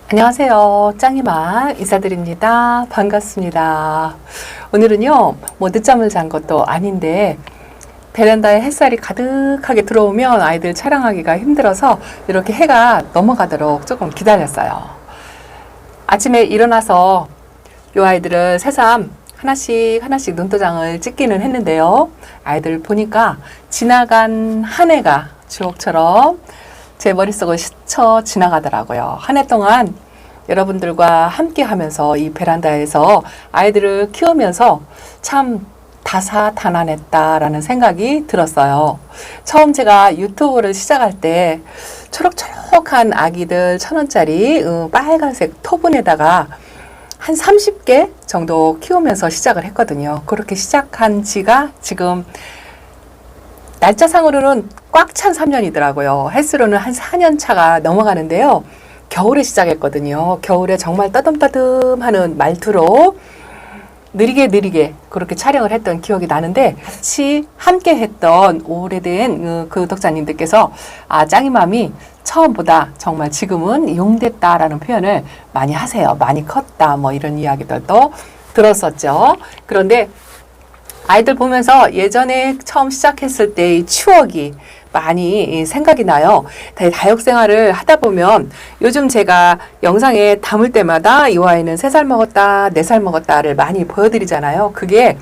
안녕하세요. 짱이맘 인사드립니다. 반갑습니다. 오늘은요, 늦잠을 잔 것도 아닌데, 베란다에 햇살이 가득하게 들어오면 아이들 촬영하기가 힘들어서 이렇게 해가 넘어가도록 조금 기다렸어요. 아침에 일어나서 이 아이들을 새삼 하나씩 눈도장을 찍기는 했는데요. 아이들 보니까 지나간 한 해가 추억처럼 제 머릿속을 스쳐 지나가더라고요. 한 해 동안 여러분들과 함께 하면서 이 베란다에서 아이들을 키우면서 참 다사다난했다라는 생각이 들었어요. 처음 제가 유튜브를 시작할 때 초록초록한 아기들 1,000원짜리 빨간색 토분에다가 한 30개 정도 키우면서 시작을 했거든요. 그렇게 시작한 지가 지금 날짜상으로는 꽉 찬 3년이더라고요. 횟수로는 한 4년 차가 넘어가는데요. 겨울에 시작했거든요. 겨울에 정말 따듬따듬하는 말투로 느리게 그렇게 촬영을 했던 기억이 나는데, 같이 함께 했던 오래된 구독자님들께서 짱이맘이 처음보다 정말 지금은 용됐다라는 표현을 많이 하세요. 많이 컸다 이런 이야기들도 들었었죠. 그런데 아이들 보면서 예전에 처음 시작했을 때의 추억이 많이 생각이 나요. 다육생활을 하다 보면 요즘 제가 영상에 담을 때마다 이 아이는 3살 먹었다, 4살 먹었다를 많이 보여드리잖아요. 그게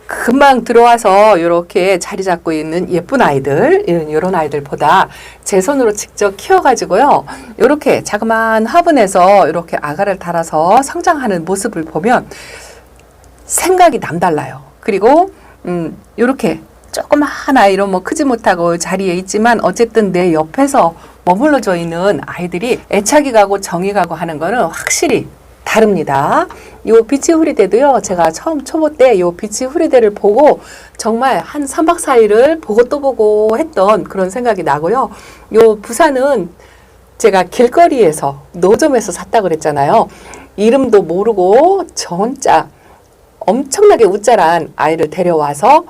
금방 들어와서 이렇게 자리 잡고 있는 예쁜 아이들, 이런 아이들보다 제 손으로 직접 키워가지고요. 이렇게 자그마한 화분에서 이렇게 아가를 달아서 성장하는 모습을 보면 생각이 남달라요. 그리고 이렇게 조그마한 아이로 크지 못하고 자리에 있지만 어쨌든 내 옆에서 머물러져 있는 아이들이 애착이 가고 정이 가고 하는 거는 확실히 다릅니다. 요 비치 후리대도요, 제가 처음 초보 때 요 비치 후리대를 보고 정말 한 3박 4일을 보고 또 보고 했던 그런 생각이 나고요. 요 부산은 제가 길거리에서 노점에서 샀다 그랬잖아요. 이름도 모르고 저 혼자 엄청나게 우짜란 아이를 데려와서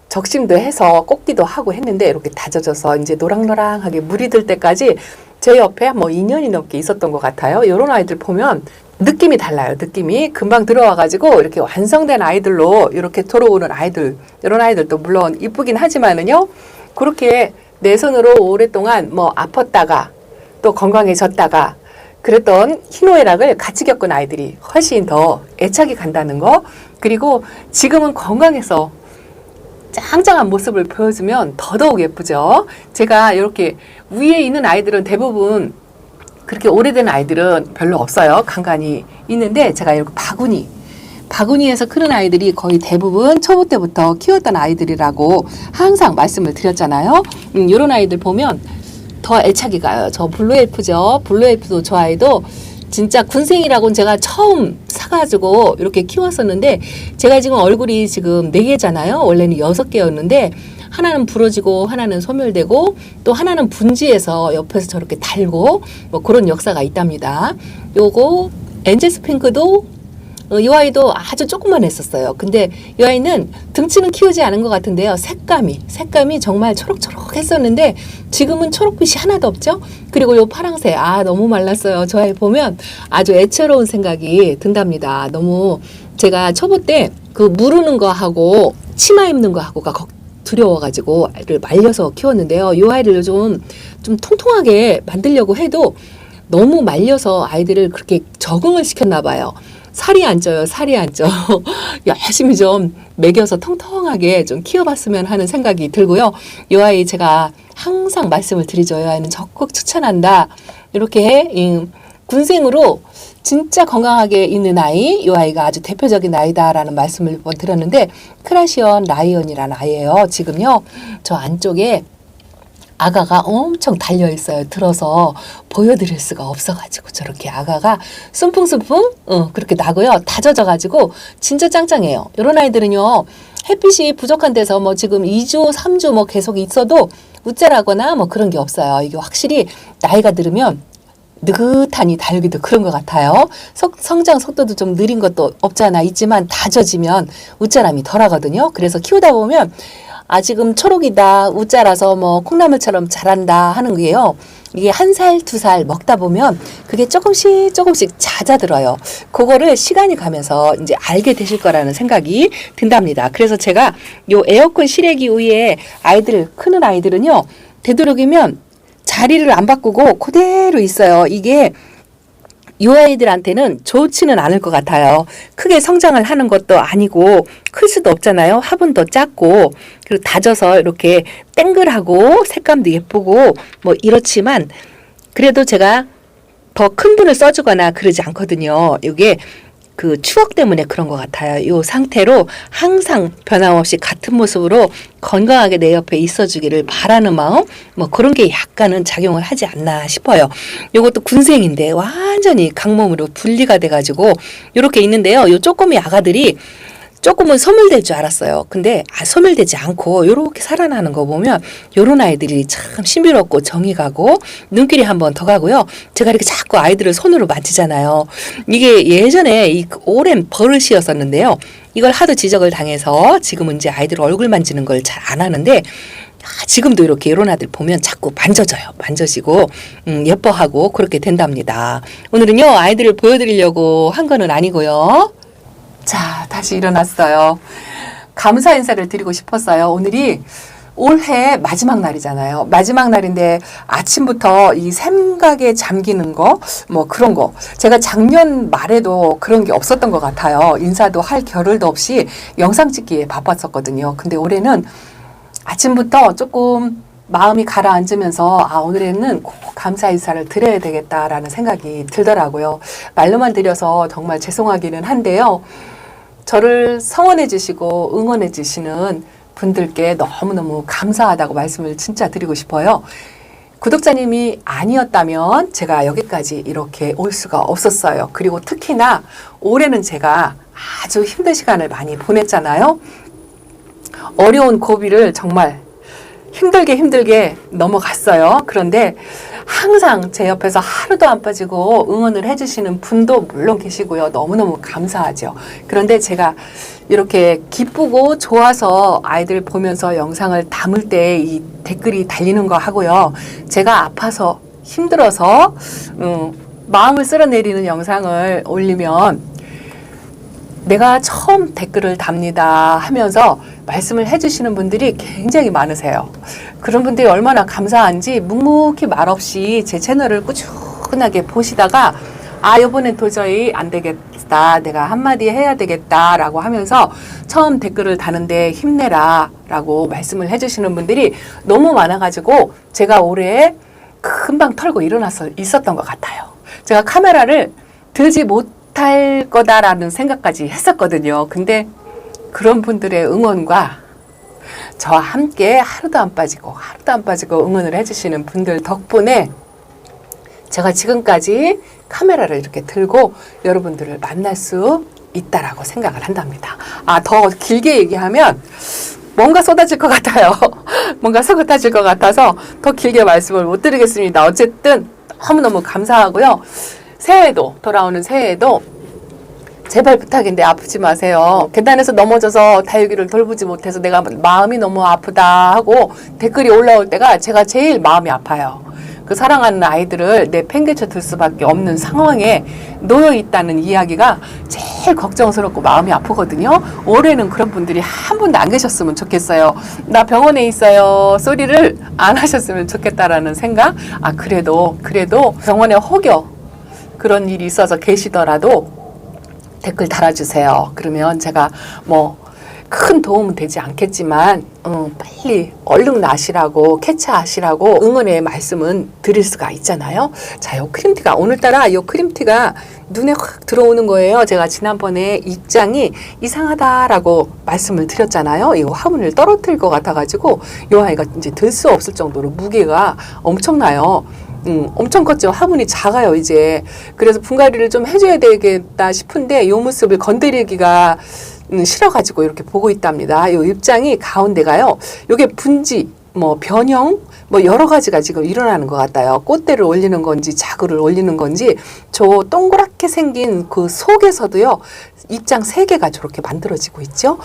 적심도 해서 꽂기도 하고 했는데, 이렇게 다져져서 이제 노랑노랑하게 물이 들 때까지 제 옆에 2년이 넘게 있었던 것 같아요. 이런 아이들 보면 느낌이 달라요. 느낌이 금방 들어와가지고 이렇게 완성된 아이들로 이렇게 들어오는 아이들, 이런 아이들도 물론 이쁘긴 하지만은요, 그렇게 내 손으로 오랫동안 아팠다가 또 건강해졌다가 그랬던 희노애락을 같이 겪은 아이들이 훨씬 더 애착이 간다는 거. 그리고 지금은 건강해서 짱짱한 모습을 보여주면 더더욱 예쁘죠. 제가 이렇게 위에 있는 아이들은 대부분 그렇게 오래된 아이들은 별로 없어요. 간간히 있는데, 제가 이렇게 바구니에서 크는 아이들이 거의 대부분 초보 때부터 키웠던 아이들이라고 항상 말씀을 드렸잖아요. 이런 아이들 보면 더 애착이 가요. 저 블루엘프죠. 블루엘프도 저 아이도 진짜 군생이라고는 제가 처음 사가지고 이렇게 키웠었는데, 제가 지금 얼굴이 지금 4개잖아요. 원래는 6개였는데 하나는 부러지고 하나는 소멸되고 또 하나는 분지해서 옆에서 저렇게 달고 그런 역사가 있답니다. 요거 엔젤스 핑크도 이 아이도 아주 조금만 했었어요. 근데 이 아이는 등치는 키우지 않은 것 같은데요. 색감이 정말 초록초록 했었는데 지금은 초록빛이 하나도 없죠. 그리고 요 파랑색, 너무 말랐어요. 저 아이 보면 아주 애처로운 생각이 든답니다. 너무 제가 초보 때 그 무르는 거 하고 치마 입는 거 하고가 두려워가지고 아이를 말려서 키웠는데요. 이 아이를 좀 통통하게 만들려고 해도 너무 말려서 아이들을 그렇게 적응을 시켰나 봐요. 살이 안 쪄요. 열심히 좀 먹여서 통통하게 좀 키워봤으면 하는 생각이 들고요. 이 아이 제가 항상 말씀을 드리죠. 이 아이는 적극 추천한다. 이렇게 군생으로 진짜 건강하게 있는 아이, 이 아이가 아주 대표적인 아이다라는 말씀을 드렸는데, 크라시언 라이언이라는 아이예요. 지금요, 저 안쪽에 아가가 엄청 달려있어요. 들어서 보여드릴 수가 없어가지고 저렇게 아가가 숨풍숨풍 그렇게 나고요. 다져져가지고 진짜 짱짱해요. 이런 아이들은요, 햇빛이 부족한 데서 지금 2주 3주 계속 있어도 우째라거나 그런 게 없어요. 이게 확실히 나이가 들으면 느긋하니 다육이도 그런 것 같아요. 성장 속도도 좀 느린 것도 없잖아 있지만 다져지면 우짜람이 덜하거든요. 그래서 키우다 보면 지금 초록이다, 우짜라서 콩나물처럼 자란다 하는 게요. 이게 1살, 2살 먹다 보면 그게 조금씩 잦아들어요. 그거를 시간이 가면서 이제 알게 되실 거라는 생각이 든답니다. 그래서 제가 요 에어컨 실외기 위에 크는 아이들은요, 되도록이면 자리를 안 바꾸고 그대로 있어요. 이게 요 아이들한테는 좋지는 않을 것 같아요. 크게 성장을 하는 것도 아니고 클 수도 없잖아요. 화분도 작고 그리고 다져서 이렇게 땡글하고 색감도 예쁘고 뭐 이렇지만 그래도 제가 더 큰 분을 써주거나 그러지 않거든요. 이게 그 추억 때문에 그런 것 같아요. 이 상태로 항상 변함없이 같은 모습으로 건강하게 내 옆에 있어주기를 바라는 마음, 뭐 그런 게 약간은 작용을 하지 않나 싶어요. 이것도 군생인데 완전히 강몸으로 분리가 돼가지고 이렇게 있는데요. 이 쪼꼬미 아가들이 조금은 소멸될 줄 알았어요. 근데 소멸되지 않고 이렇게 살아나는 거 보면 이런 아이들이 참 신비롭고 정이 가고 눈길이 한 번 더 가고요. 제가 이렇게 자꾸 아이들을 손으로 만지잖아요. 이게 예전에 이 오랜 버릇이었었는데요. 이걸 하도 지적을 당해서 지금은 이제 아이들 얼굴 만지는 걸 잘 안 하는데 지금도 이렇게 이런 아들 보면 자꾸 만져지고 예뻐하고 그렇게 된답니다. 오늘은요, 아이들을 보여드리려고 한 거는 아니고요. 자, 다시 일어났어요. 감사 인사를 드리고 싶었어요. 오늘이 올해 마지막 날이잖아요. 마지막 날인데 아침부터 이 생각에 잠기는 거, 뭐 그런 거. 제가 작년 말에도 그런 게 없었던 것 같아요. 인사도 할 겨를도 없이 영상 찍기에 바빴었거든요. 근데 올해는 아침부터 조금 마음이 가라앉으면서 오늘에는 꼭 감사 인사를 드려야 되겠다라는 생각이 들더라고요. 말로만 드려서 정말 죄송하기는 한데요. 저를 성원해 주시고 응원해 주시는 분들께 너무너무 감사하다고 말씀을 진짜 드리고 싶어요. 구독자님이 아니었다면 제가 여기까지 이렇게 올 수가 없었어요. 그리고 특히나 올해는 제가 아주 힘든 시간을 많이 보냈잖아요. 어려운 고비를 정말 힘들게 넘어갔어요. 그런데 항상 제 옆에서 하루도 안 빠지고 응원을 해주시는 분도 물론 계시고요. 너무너무 감사하죠. 그런데 제가 이렇게 기쁘고 좋아서 아이들 보면서 영상을 담을 때 이 댓글이 달리는 거 하고요. 제가 아파서 힘들어서 마음을 쓸어내리는 영상을 올리면 내가 처음 댓글을 답니다 하면서 말씀을 해주시는 분들이 굉장히 많으세요. 그런 분들이 얼마나 감사한지 묵묵히 말없이 제 채널을 꾸준하게 보시다가 이번엔 도저히 안 되겠다. 내가 한마디 해야 되겠다 라고 하면서 처음 댓글을 다는데 힘내라 라고 말씀을 해주시는 분들이 너무 많아가지고 제가 올해 금방 털고 있었던 것 같아요. 제가 카메라를 들지 못할 거다라는 생각까지 했었거든요. 근데 그런 분들의 응원과 저와 함께 하루도 안 빠지고 응원을 해주시는 분들 덕분에 제가 지금까지 카메라를 이렇게 들고 여러분들을 만날 수 있다라고 생각을 한답니다. 더 길게 얘기하면 뭔가 쏟아질 것 같아요. 뭔가 쏟아질 것 같아서 더 길게 말씀을 못 드리겠습니다. 어쨌든 너무너무 감사하고요. 돌아오는 새해에도 제발 부탁인데 아프지 마세요. 계단에서 넘어져서 다육이를 돌보지 못해서 내가 마음이 너무 아프다 하고 댓글이 올라올 때가 제가 제일 마음이 아파요. 그 사랑하는 아이들을 내팽개쳐 둘 수밖에 없는 상황에 놓여 있다는 이야기가 제일 걱정스럽고 마음이 아프거든요. 올해는 그런 분들이 한 분도 안 계셨으면 좋겠어요. 나 병원에 있어요 소리를 안 하셨으면 좋겠다라는 생각. 그래도 병원에 혹여 그런 일이 있어서 계시더라도 댓글 달아주세요. 그러면 제가 큰 도움은 되지 않겠지만 빨리 얼른 나시라고 캐치하시라고 응원의 말씀은 드릴 수가 있잖아요. 자, 요 크림티가 오늘따라 요 크림티가 눈에 확 들어오는 거예요. 제가 지난번에 입장이 이상하다라고 말씀을 드렸잖아요. 이 화분을 떨어뜨릴 것 같아가지고 요 아이가 이제 들 수 없을 정도로 무게가 엄청나요. 엄청 컸죠. 화분이 작아요, 이제. 그래서 분갈이를 좀 해줘야 되겠다 싶은데 요 모습을 건드리기가 싫어가지고 이렇게 보고 있답니다. 요 입장이 가운데가요. 요게 분지, 변형, 여러 가지가 지금 일어나는 것 같아요. 꽃대를 올리는 건지 자구를 올리는 건지 저 동그랗게 생긴 그 속에서도요. 입장 3개가 저렇게 만들어지고 있죠.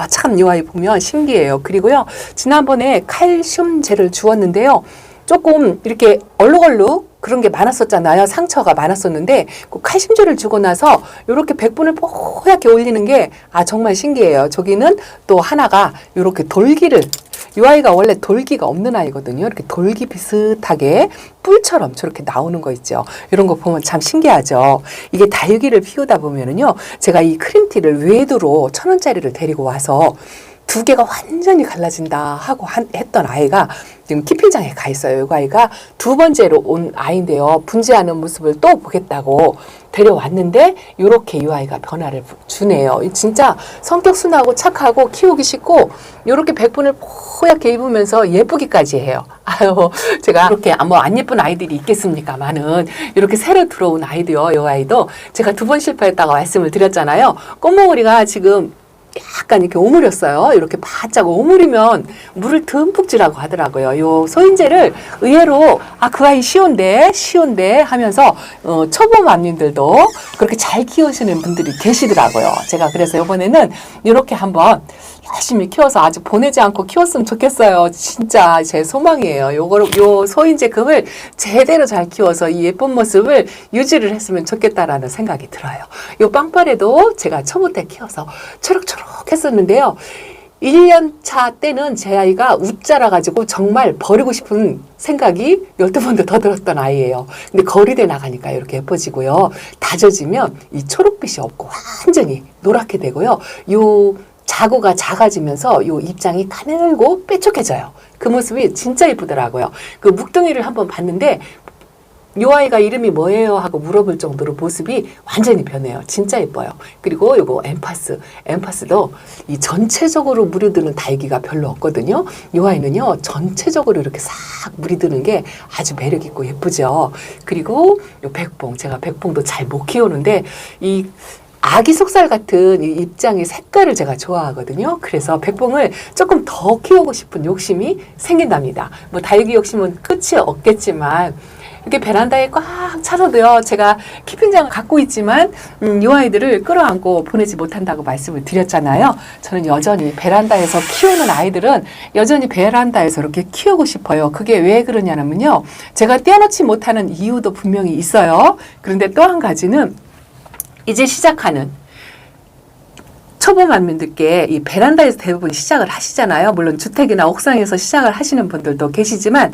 참 이 아이 보면 신기해요. 그리고요. 지난번에 칼슘제를 주었는데요. 조금 이렇게 얼룩얼룩 그런 게 많았었잖아요. 상처가 많았었는데 그 칼슘제를 주고 나서 이렇게 백분을 뽀얗게 올리는 게 정말 신기해요. 저기는 또 하나가 이렇게 돌기를, 이 아이가 원래 돌기가 없는 아이거든요. 이렇게 돌기 비슷하게 뿔처럼 저렇게 나오는 거 있죠. 이런 거 보면 참 신기하죠. 이게 다육이를 키우다 보면은요, 제가 이 크림티를 외두로 1,000원짜리를 데리고 와서 두 개가 완전히 갈라진다 하고 했던 아이가 지금 키핑장에 가 있어요. 이 아이가 두 번째로 온 아이인데요. 분재하는 모습을 또 보겠다고 데려왔는데 이렇게 이 아이가 변화를 주네요. 진짜 성격 순하고 착하고 키우기 쉽고 이렇게 백분을 뽀얗게 입으면서 예쁘기까지 해요. 제가 이렇게 뭐 안 예쁜 아이들이 있겠습니까만은 이렇게 새로 들어온 아이도요. 이 아이도 제가 2번 실패했다고 말씀을 드렸잖아요. 꽃몽우리가 지금 약간 이렇게 오므렸어요. 이렇게 바짝 오므리면 물을 듬뿍 주라고 하더라고요. 요 소인제를 의외로 그 아이 쉬운데 하면서 초보 맘님들도 그렇게 잘 키우시는 분들이 계시더라고요. 제가 그래서 이번에는 이렇게 한번 열심히 키워서 아주 보내지 않고 키웠으면 좋겠어요. 진짜 제 소망이에요. 요 소인제금을 제대로 잘 키워서 이 예쁜 모습을 유지를 했으면 좋겠다라는 생각이 들어요. 요 빵빠레도 제가 초보 때 키워서 초록초록 했었는데요. 1년 차 때는 제 아이가 웃자라가지고 정말 버리고 싶은 생각이 12번도 더 들었던 아이예요. 근데 거리대 나가니까 이렇게 예뻐지고요. 다져지면 이 초록빛이 없고 완전히 노랗게 되고요. 요 자구가 작아지면서 요 입장이 가늘고 뾰족해져요. 그 모습이 진짜 예쁘더라고요. 그 묵둥이를 한번 봤는데 요 아이가 이름이 뭐예요? 하고 물어볼 정도로 모습이 완전히 변해요. 진짜 예뻐요. 그리고 요거 엠파스도 이 전체적으로 물이 드는 다육이가 별로 없거든요. 요 아이는요, 전체적으로 이렇게 싹 물이 드는 게 아주 매력 있고 예쁘죠. 그리고 요 백봉, 제가 백봉도 잘 못 키우는데 이 아기 속살 같은 이 입장의 색깔을 제가 좋아하거든요. 그래서 백봉을 조금 더 키우고 싶은 욕심이 생긴답니다. 뭐 다육이 욕심은 끝이 없겠지만 이렇게 베란다에 꽉 차서도요. 제가 키핑장을 갖고 있지만 이 아이들을 끌어안고 보내지 못한다고 말씀을 드렸잖아요. 저는 여전히 베란다에서 키우는 아이들은 여전히 베란다에서 이렇게 키우고 싶어요. 그게 왜 그러냐면요. 제가 떼어놓지 못하는 이유도 분명히 있어요. 그런데 또 한 가지는 이제 시작하는 초보 맘님들께 이 베란다에서 대부분 시작을 하시잖아요. 물론 주택이나 옥상에서 시작을 하시는 분들도 계시지만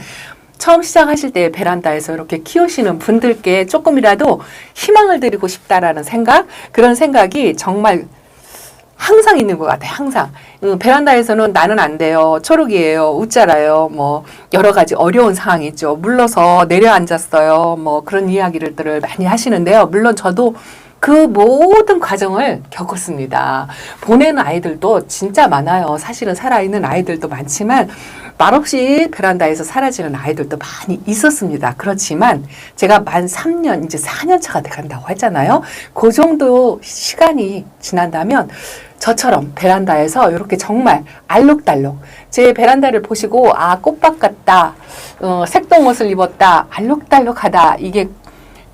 처음 시작하실 때 베란다에서 이렇게 키우시는 분들께 조금이라도 희망을 드리고 싶다라는 생각, 그런 생각이 정말 항상 있는 것 같아요. 항상. 베란다에서는 나는 안 돼요. 초록이에요. 웃자라요. 뭐 여러 가지 어려운 상황이 있죠. 물러서 내려앉았어요. 뭐 그런 이야기들을 많이 하시는데요. 물론 저도 그 모든 과정을 겪었습니다. 보내는 아이들도 진짜 많아요. 사실은 살아있는 아이들도 많지만 말없이 베란다에서 사라지는 아이들도 많이 있었습니다. 그렇지만 제가 만 3년, 이제 4년 차가 돼간다고 했잖아요. 그 정도 시간이 지난다면 저처럼 베란다에서 이렇게 정말 알록달록 제 베란다를 보시고 꽃밭 같다, 색동옷을 입었다, 알록달록하다, 이게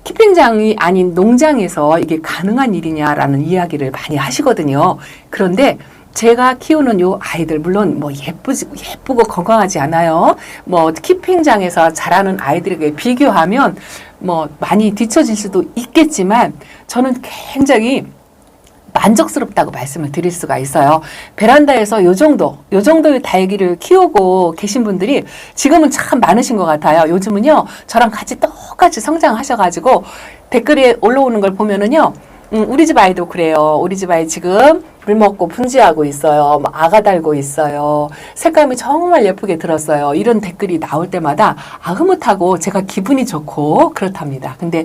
키핑장이 아닌 농장에서 이게 가능한 일이냐라는 이야기를 많이 하시거든요. 그런데 제가 키우는 요 아이들, 물론 뭐 예쁘고 건강하지 않아요. 뭐 키핑장에서 자라는 아이들에게 비교하면 뭐 많이 뒤처질 수도 있겠지만 저는 굉장히 만족스럽다고 말씀을 드릴 수가 있어요. 베란다에서 요 정도의 다육이를 키우고 계신 분들이 지금은 참 많으신 것 같아요. 요즘은요, 저랑 같이 똑같이 성장하셔가지고 댓글에 올라오는 걸 보면은요, 우리 집 아이도 그래요. 우리 집 아이 지금 물 먹고 분지하고 있어요. 아가 달고 있어요. 색감이 정말 예쁘게 들었어요. 이런 댓글이 나올 때마다 흐뭇하고 제가 기분이 좋고 그렇답니다. 근데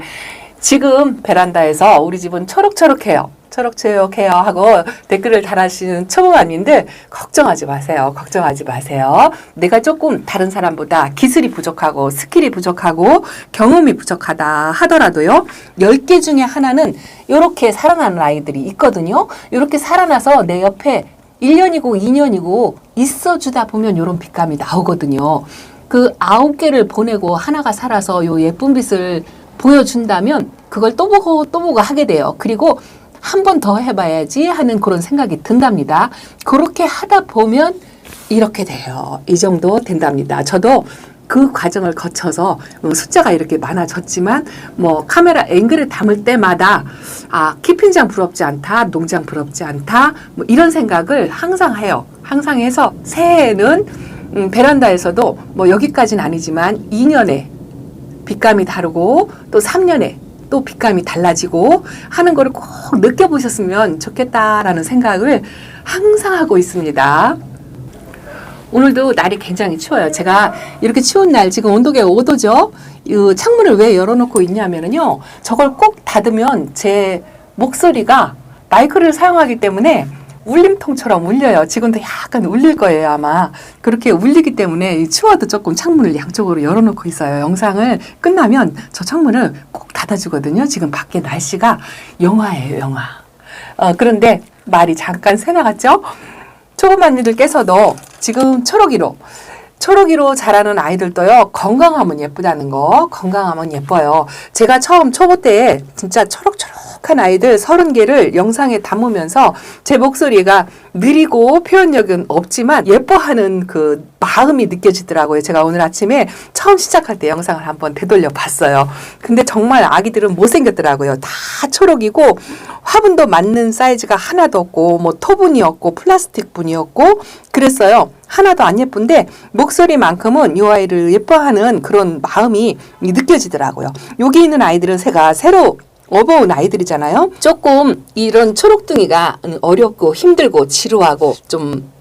지금 베란다에서 우리 집은 초록초록해요. 초록초록해요 하고 댓글을 달아주시는 초보맘님들 걱정하지 마세요. 걱정하지 마세요. 내가 조금 다른 사람보다 기술이 부족하고 스킬이 부족하고 경험이 부족하다 하더라도요. 10개 중에 하나는 이렇게 살아나는 아이들이 있거든요. 이렇게 살아나서 내 옆에 1년이고 2년이고 있어주다 보면 이런 빛감이 나오거든요. 그 9개를 보내고 하나가 살아서 요 예쁜 빛을 보여준다면 그걸 또 보고 하게 돼요. 그리고 한 번 더 해봐야지 하는 그런 생각이 든답니다. 그렇게 하다 보면 이렇게 돼요. 이 정도 된답니다. 저도 그 과정을 거쳐서 숫자가 이렇게 많아졌지만 뭐 카메라 앵글을 담을 때마다 키핑장 부럽지 않다, 농장 부럽지 않다, 뭐 이런 생각을 항상 해요. 항상 해서 새해에는 베란다에서도 뭐 여기까지는 아니지만 2년에 빛감이 다르고 또 3년에 또 빛감이 달라지고 하는 거를 꼭 느껴보셨으면 좋겠다라는 생각을 항상 하고 있습니다. 오늘도 날이 굉장히 추워요. 제가 이렇게 추운 날 지금 온도계가 5도죠. 이 창문을 왜 열어놓고 있냐면요. 저걸 꼭 닫으면 제 목소리가 마이크를 사용하기 때문에 울림통처럼 울려요. 지금도 약간 울릴 거예요, 아마. 그렇게 울리기 때문에 추워도 조금 창문을 양쪽으로 열어놓고 있어요. 영상을 끝나면 저 창문을 꼭 닫아주거든요. 지금 밖에 날씨가 영하예요, 영하. 그런데 말이 잠깐 새나갔죠? 초보맘님들께서도 지금 초록이로 자라는 아이들도요, 건강하면 예쁘다는 거, 건강하면 예뻐요. 제가 처음 초보 때에 진짜 초록초록한 아이들 30개를 영상에 담으면서 제 목소리가 느리고 표현력은 없지만 예뻐하는 그 마음이 느껴지더라고요. 제가 오늘 아침에 처음 시작할 때 영상을 한번 되돌려 봤어요. 근데 정말 아기들은 못생겼더라고요. 다 초록이고 화분도 맞는 사이즈가 하나도 없고 뭐 토분이 없고 플라스틱 분이었고 그랬어요. 하나도 안 예쁜데 목소리만큼은 이 아이를 예뻐하는 그런 마음이 느껴지더라고요. 여기 있는 아이들은 새로 어버운 아이들이잖아요. 조금 이런 초록둥이가 어렵고 힘들고 지루하고 좀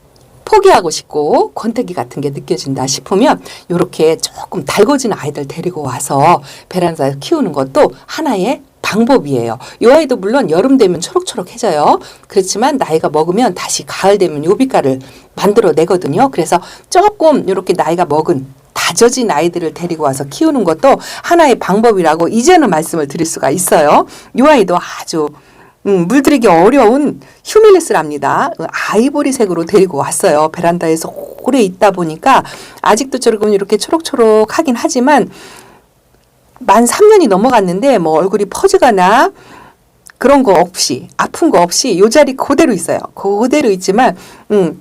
포기하고 싶고 권태기 같은 게 느껴진다 싶으면 이렇게 조금 달궈진 아이들 데리고 와서 베란다에서 키우는 것도 하나의 방법이에요. 이 아이도 물론 여름 되면 초록초록해져요. 그렇지만 나이가 먹으면 다시 가을 되면 요 빛깔을 만들어 내거든요. 그래서 조금 이렇게 나이가 먹은 다져진 아이들을 데리고 와서 키우는 것도 하나의 방법이라고 이제는 말씀을 드릴 수가 있어요. 이 아이도 아주 물들이기 어려운 휴밀리스랍니다. 아이보리색으로 데리고 왔어요. 베란다에서 오래 있다 보니까 아직도 조금 이렇게 초록초록하긴 하지만 만 3년이 넘어갔는데 뭐 얼굴이 퍼지거나 그런 거 없이 아픈 거 없이 요 자리 그대로 있어요. 그대로 있지만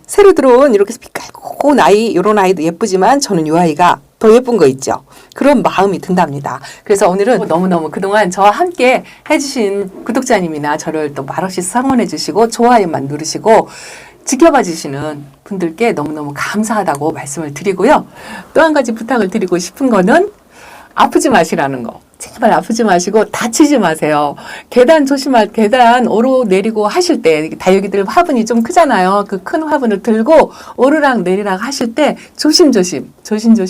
새로 들어온 이렇게 빛깔고 이런 아이도 예쁘지만 저는 이 아이가 더 예쁜 거 있죠. 그런 마음이 든답니다. 그래서 오늘은 너무너무 그동안 저와 함께 해주신 구독자님이나 저를 또 말없이 성원해 주시고 좋아요만 누르시고 지켜봐 주시는 분들께 너무너무 감사하다고 말씀을 드리고요. 또 한 가지 부탁을 드리고 싶은 거는 아프지 마시라는 거. 제발 아프지 마시고 다치지 마세요. 계단 오르 내리고 하실 때 다육이들 화분이 좀 크잖아요. 그 큰 화분을 들고 오르락 내리락 하실 때 조심조심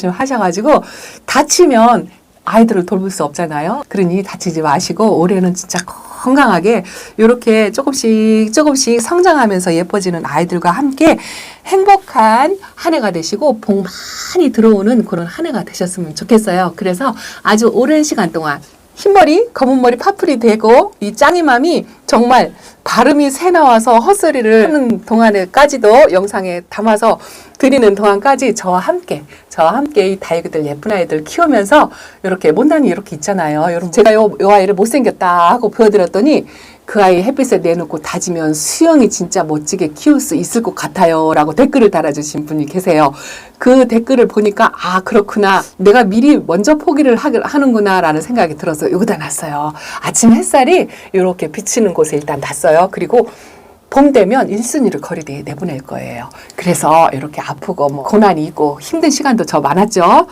하셔가지고 다치면 아이들을 돌볼 수 없잖아요. 그러니 다치지 마시고 올해는 진짜 건강하게 이렇게 조금씩 성장하면서 예뻐지는 아이들과 함께 행복한 한 해가 되시고 복 많이 들어오는 그런 한 해가 되셨으면 좋겠어요. 그래서 아주 오랜 시간 동안 흰머리, 검은머리 파풀이 되고 이 짱이맘이 정말 발음이 새 나와서 헛소리를 하는 동안에까지도 영상에 담아서 드리는 동안까지 저와 함께 이 다육이들 예쁜 아이들 키우면서 이렇게 못난이 이렇게 있잖아요. 여러분 제가 요 아이를 못생겼다 하고 보여드렸더니 그 아이 햇빛에 내놓고 다지면 수영이 진짜 멋지게 키울 수 있을 것 같아요 라고 댓글을 달아주신 분이 계세요. 그 댓글을 보니까 그렇구나, 내가 미리 먼저 포기를 하는구나 라는 생각이 들어서 여기다 놨어요. 아침 햇살이 이렇게 비치는 곳에 일단 놨어요. 그리고 봄 되면 1순위를 거리대에 내보낼 거예요. 그래서 이렇게 아프고 뭐 고난이 있고 힘든 시간도 저 많았죠.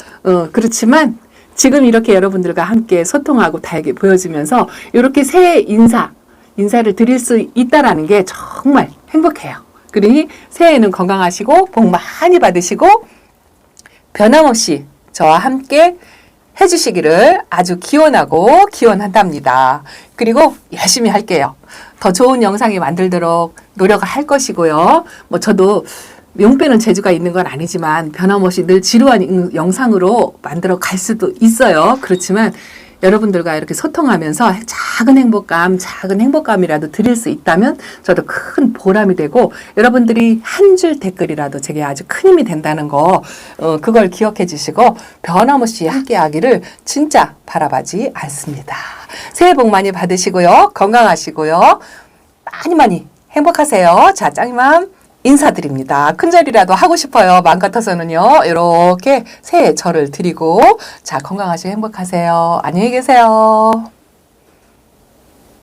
그렇지만 지금 이렇게 여러분들과 함께 소통하고 다육이 보여주면서 이렇게 새해 인사를 드릴 수 있다라는 게 정말 행복해요. 그러니 새해에는 건강하시고 복 많이 받으시고 변함없이 저와 함께 해주시기를 아주 기원한답니다. 그리고 열심히 할게요. 더 좋은 영상이 만들도록 노력을 할 것이고요. 뭐 저도 용 빼는 재주가 있는 건 아니지만 변함없이 늘 지루한 영상으로 만들어 갈 수도 있어요. 그렇지만 여러분들과 이렇게 소통하면서 작은 행복감이라도 드릴 수 있다면 저도 큰 보람이 되고 여러분들이 한 줄 댓글이라도 제게 아주 큰 힘이 된다는 거 그걸 기억해 주시고 변함없이 함께하기를 진짜 바라바지 않습니다. 새해 복 많이 받으시고요. 건강하시고요. 많이 행복하세요. 자, 짱이맘 인사드립니다. 큰절이라도 하고 싶어요. 마음 같아서는요. 이렇게 새해 절을 드리고 자 건강하시고 행복하세요. 안녕히 계세요.